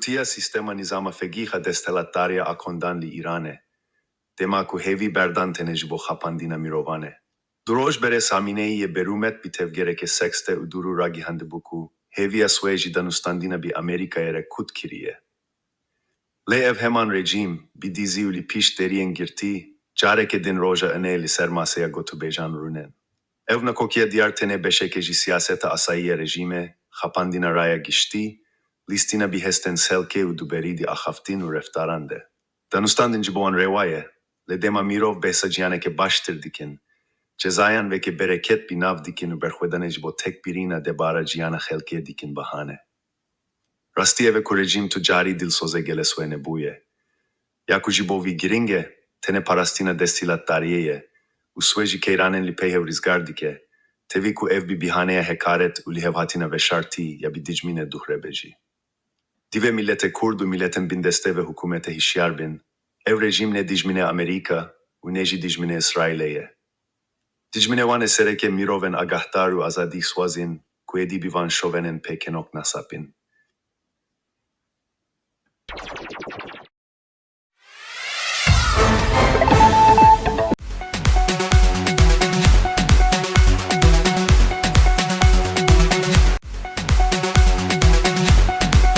Rutia sistema nizama fegiha destelataria akondan li Irane. Tema ku hevi berdan tenejbo khapandina mirovane. Duroj bere saminei ye berumet bitevgere ke sexte uduru ragi handebuku hevi asweji danustandina bi Amerika ere kut kiriye. Le ev heman rejim bi dizi uli pish derien girti care ke din roja ene li sermasaya gotu bejan runen. Ev na kokia diar tene beşekeji siyaseta asayiye rejime khapandina raya gişti listina bihesten selke u duberidi akhaftin u reftarande. Danustandin jiboan rewaye le dema mirov besajiane ke baştir dikin cezayan ve ke bereket binav dikin u berkhvedane jibo tek birina debara jiana khelke dikin bahane. Rastiye ve ku rejim tu cari dilsoze geleswene buye. Yaku jibo vi giringe tene parastina destilat dariyeye u sveji keiranen li pehev rizgar dike tevi ku ev bi bihanea hekaret u lihev hatina ve şarti ya bi dijmine duhrebeji. Dive millete kurdu milletin bindeste ve hukumete hişyar bin ev rejim ne dijmine Amerika u neji dijmine İsraileye. Dijmine wan esereke miroven agahtar u azadi swazin ku edi bivan şovenen pekenok nasapin.